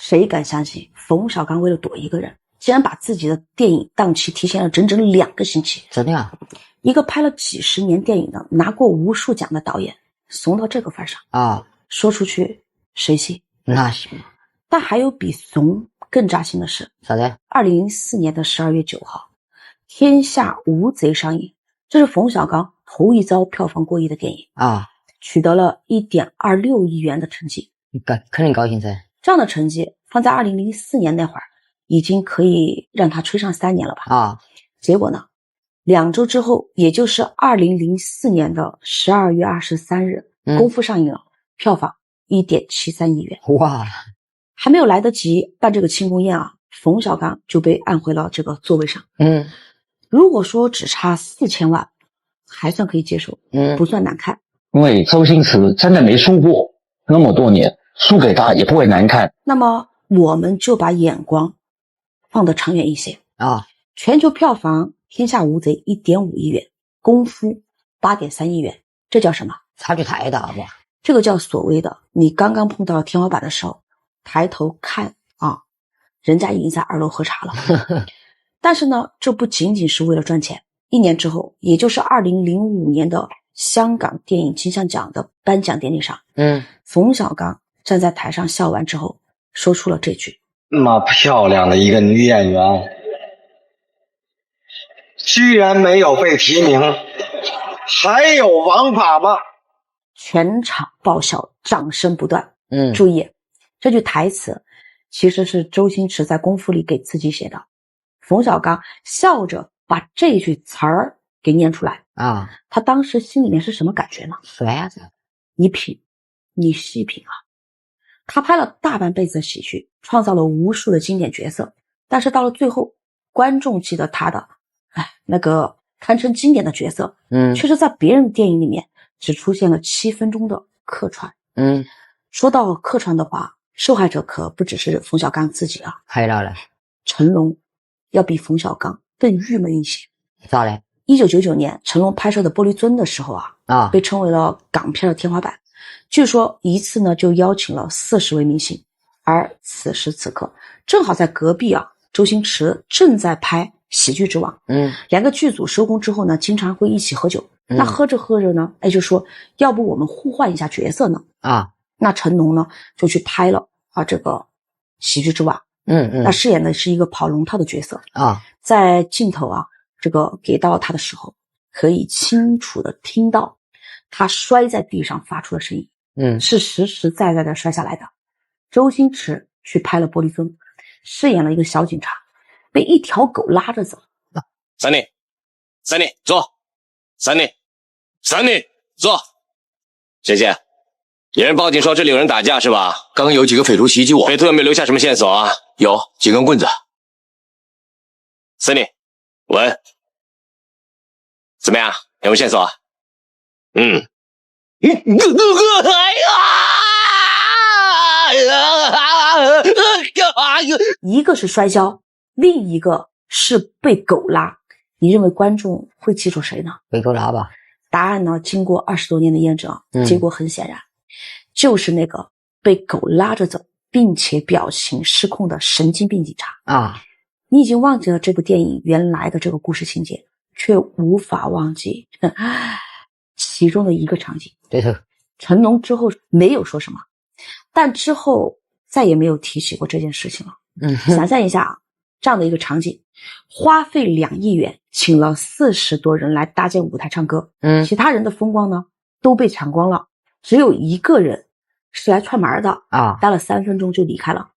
谁敢相信冯小刚为了躲一个人，竟然把自己的电影档期提前了整整2个星期？真的呀？一个拍了几十年电影的、拿过无数奖的导演，怂到这个份上啊！说出去谁信？那行。但还有比怂更扎心的事。啥的？2004年的12月9号，《天下无贼》上映，这是冯小刚头一遭票房过亿的电影啊，取得了1.26亿元的成绩。肯定高兴噻。这样的成绩放在2004年那会儿，已经可以让他吹上3年了吧？啊，结果呢，2周之后，也就是2004年的12月23日，功夫上映了，票房1.73亿元。哇！还没有来得及办这个庆功宴啊，冯小刚就被按回了这个座位上。如果说只差4000万，还算可以接受，不算难看。因为周星驰真的没输过，那么多年，输给他也不会难看。那么我们就把眼光放得长远一些啊。全球票房《天下无贼》1.5亿元，功夫8.3亿元，这叫什么？差距太大了吧？这个叫所谓的你刚刚碰到天花板的时候，抬头看啊，人家已经在2楼喝茶了。但是呢，这不仅仅是为了赚钱。1年之后，也就是2005年的香港电影金像奖的颁奖典礼上，冯小刚站在台上笑完之后，说出了这句：那么漂亮的一个女演员，居然没有被提名，还有王法吗？全场爆笑，掌声不断。注意，这句台词其实是周星驰在功夫里给自己写的。冯小刚笑着把这句词儿给念出来啊，他当时心里面是什么感觉呢？酸子。你品，你细品啊。他拍了大半辈子的喜剧，创造了无数的经典角色，但是到了最后，观众记得他的那个堪称经典的角色，却是在别人电影里面只出现了7分钟的客串。说到客串的话，受害者可不只是冯小刚自己啊，还有呢，成龙要比冯小刚更郁闷一些。咋嘞？1999年成龙拍摄的《玻璃樽》的时候啊，被称为了港片的天花板。据说一次呢就邀请了40位明星，而此时此刻正好在隔壁啊，周星驰正在拍《喜剧之王》。2个剧组收工之后呢，经常会一起喝酒。那喝着喝着呢，就说要不我们互换一下角色呢？那成龙呢就去拍了这个《喜剧之王》。那饰演的是一个跑龙套的角色在镜头这个给到他的时候，可以清楚的听到他摔在地上发出的声音。是实实在在的摔下来的。周星驰去拍了《玻璃樽》，饰演了一个小警察，被一条狗拉着走。Sunny，坐。Sunny，坐。谢谢。有人报警说这里有人打架是吧？刚刚有几个匪徒袭击我。匪徒有没有留下什么线索啊？有几根棍子。Sunny，稳。怎么样？有没有线索？一个是摔跤，另一个是被狗拉。你认为观众会记住谁呢？被狗拉吧。答案呢，经过20多年的验证，结果很显然，就是那个被狗拉着走，并且表情失控的神经病警察。你已经忘记了这部电影原来的这个故事情节，却无法忘记其中的一个场景。对头。成龙之后没有说什么，但之后再也没有提起过这件事情了。想象一下这样的一个场景，花费2亿元请了40多人来搭建舞台唱歌，其他人的风光呢都被抢光了，只有一个人是来串门的待了3分钟就离开了。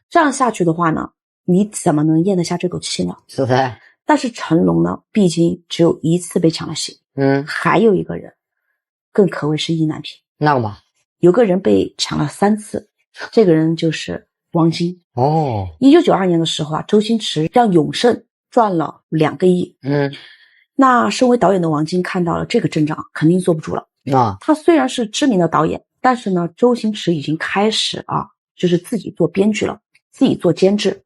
这样下去的话呢，你怎么能咽得下这口气呢？是不是？但是成龙呢，毕竟只有1次被抢了戏，还有一个人更可谓是意难平。那个嘛，有个人被抢了3次，这个人就是王晶。1992年的时候周星驰让永盛赚了2个亿。那身为导演的王晶看到了这个阵仗，肯定坐不住了。他虽然是知名的导演，但是呢，周星驰已经开始就是自己做编剧了，自己做监制，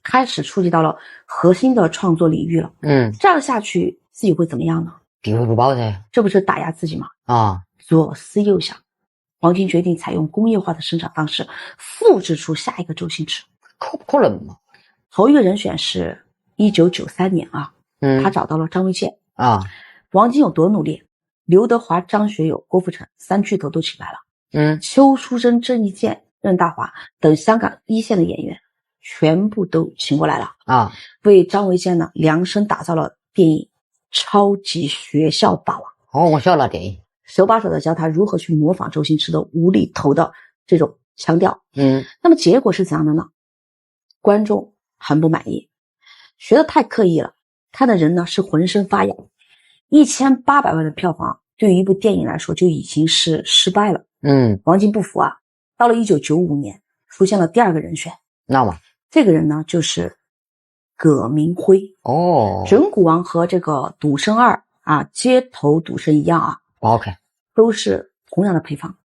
开始触及到了核心的创作领域了。这样下去自己会怎么样呢？地位不保噻。这不是打压自己吗？啊，左思右想，王晶决定采用工业化的生产方式，复制出下一个周星驰。可不可能嘛？头一个人选是1993年啊，他找到了张卫健啊。王晶有多努力？刘德华、张学友、郭富城3巨头都请来了。邱淑贞、郑伊健、任达华等香港一线的演员全部都请过来了啊，为张卫健呢量身打造了电影《超级学校霸王》。哦，我晓得电影，手把手的教他如何去模仿周星驰的无厘头的这种腔调。那么结果是怎样的呢？观众很不满意，学得太刻意了，看的人呢是浑身发痒。1800万的票房对于一部电影来说就已经是失败了。王晶不服啊，到了1995年出现了第二个人选。那么这个人呢就是葛明辉。整蛊王和这个赌圣2啊，街头赌圣一样啊，不好看，都是同样的配方。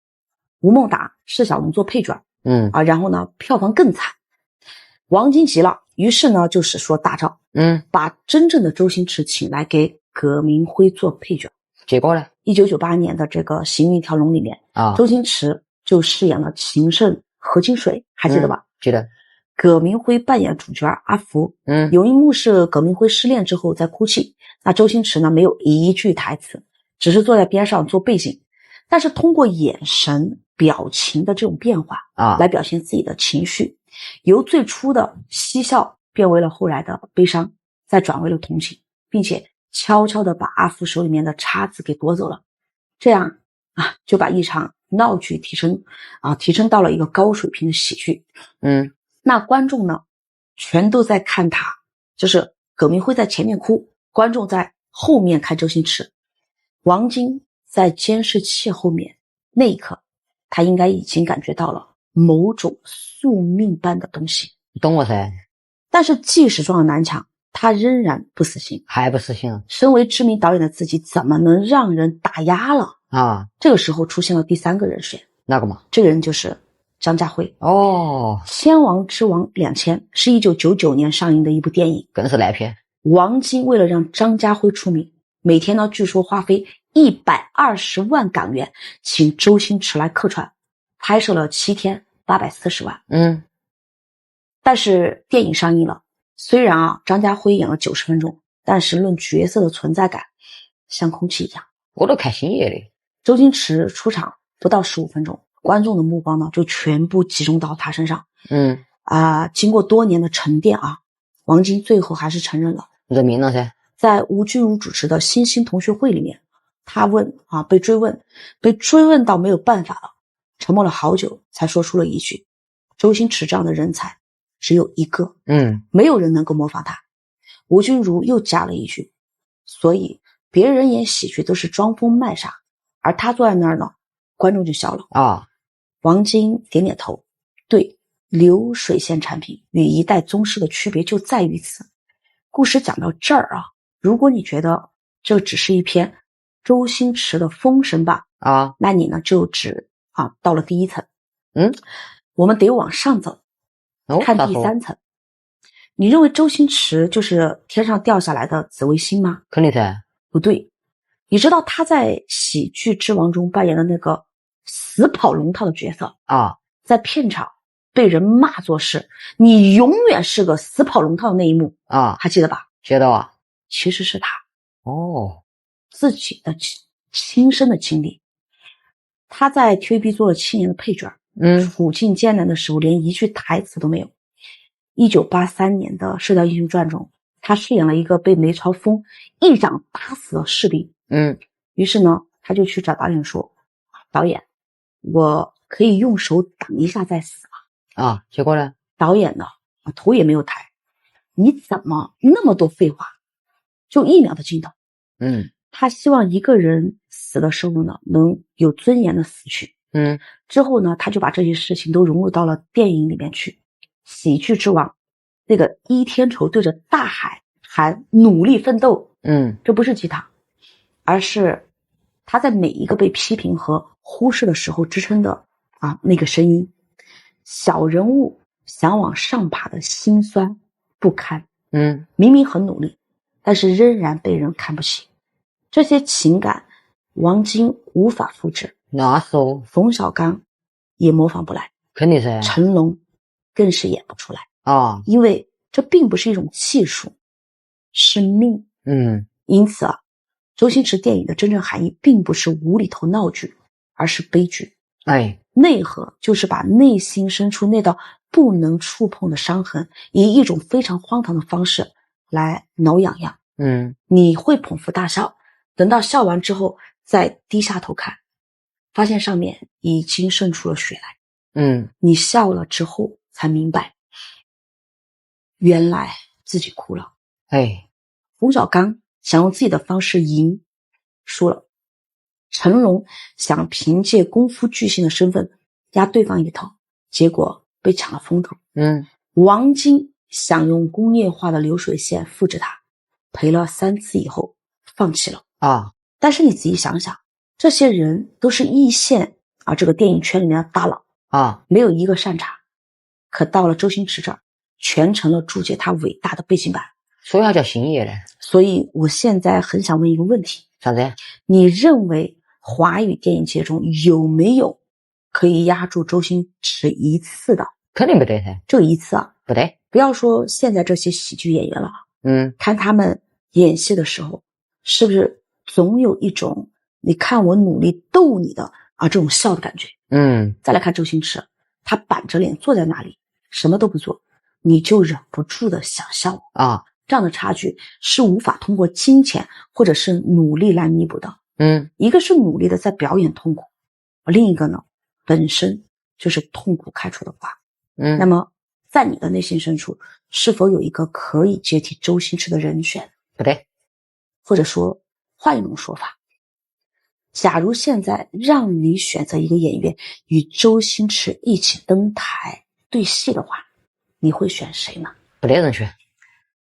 吴孟达、释小龙做配角，然后呢票房更惨。王晶急了，于是呢就使出了大招，把真正的周星驰请来给葛明辉做配角。结果呢？1998年的这个《行运一条龙》里面周星驰就饰演了情圣何金水，还记得吧？记得。葛明辉扮演主角阿福。有一幕是葛明辉失恋之后在哭泣，那周星驰呢没有一句台词，只是坐在边上做背景，但是通过眼神表情的这种变化来表现自己的情绪，由最初的嬉笑变为了后来的悲伤，再转为了同情，并且悄悄地把阿福手里面的叉子给夺走了。这样就把一场闹剧提升到了一个高水平的喜剧。那观众呢全都在看他，就是葛明辉在前面哭，观众在后面看周星驰。王晶在监视器后面，那一刻他应该已经感觉到了某种宿命般的东西。你懂我噻。但是即使撞了南墙，他仍然不死心，还不死心。身为知名导演的自己怎么能让人打压了这个时候出现了第三个人选。那个嘛？这个人就是张家辉。千王之王2000是1999年上映的一部电影，更是烂片。王晶为了让张家辉出名，每天呢据说花费120万港元请周星驰来客串，拍摄了7天840万。但是电影上映了，虽然张家辉演了90分钟，但是论角色的存在感像空气一样。我都看星爷的。周星驰出场不到15分钟，观众的目光呢就全部集中到他身上。经过多年的沉淀王晶最后还是承认了，认命了噻。在吴君如主持的新兴同学会里面，他被追问到没有办法了，沉默了好久才说出了一句：周星驰这样的人才只有一个，没有人能够模仿他。吴君如又加了一句：所以别人演喜剧都是装疯卖傻，而他坐在那儿呢，观众就笑了王晶点点头，对，流水线产品与一代宗师的区别就在于此。故事讲到这儿如果你觉得这只是一篇周星驰的封神榜那你呢就只到了第一层。我们得往上走，看第三层。你认为周星驰就是天上掉下来的紫微星吗？肯定噻。不对，你知道他在喜剧之王中扮演的那个死跑龙套的角色在片场被人骂作是你永远是个死跑龙套的那一幕还记得吧？记得其实是他自己的亲身的经历。他在 TVB 做了7年的配角，处境艰难的时候连一句台词都没有。1983年的《射雕英雄传》中，他饰演了一个被梅超风一掌打死的士兵。于是呢他就去找导演说，导演，我可以用手挡一下再死结果呢？导演呢头也没有抬，你怎么那么多废话，就1秒的镜头。他希望一个人死的时候呢能有尊严的死去。之后呢他就把这些事情都融入到了电影里面去。喜剧之王那个倚天仇对着大海喊努力奋斗，这不是鸡汤，而是他在每一个被批评和忽视的时候支撑的那个声音，小人物想往上爬的心酸不堪。明明很努力，但是仍然被人看不起。这些情感王晶无法复制，那是哦，冯小刚也模仿不来，肯定噻。成龙更是演不出来啊，因为这并不是一种技术，是命。因此啊，周星驰电影的真正含义并不是无厘头闹剧，而是悲剧。哎，内核就是把内心深处那道不能触碰的伤痕，以一种非常荒唐的方式来挠痒痒。你会捧腹大笑，等到笑完之后再低下头看，发现上面已经渗出了血来。你笑了之后才明白，原来自己哭了。哎，冯小刚想用自己的方式赢，输了。成龙想凭借功夫巨星的身份压对方一头，结果被抢了风头。王晶想用工业化的流水线复制他，赔了3次以后放弃了。但是你仔细想想，这些人都是一线这个电影圈里面的大佬没有一个擅长。可到了周星驰这儿，全成了注解他伟大的背景板。所以他叫星爷嘞。所以我现在很想问一个问题，啥子？你认为华语电影界中有没有可以压住周星驰一次的？肯定不得噻。这一次不得。不要说现在这些喜剧演员了，看他们演戏的时候，是不是总有一种你看我努力逗你的这种笑的感觉？再来看周星驰，他板着脸坐在那里什么都不做，你就忍不住的想笑这样的差距是无法通过金钱或者是努力来弥补的。一个是努力的在表演痛苦，另一个呢本身就是痛苦开出的花。那么在你的内心深处，是否有一个可以接替周星驰的人选？不对。或者说换一种说法，假如现在让你选择一个演员与周星驰一起登台对戏的话，你会选谁呢？不得人选。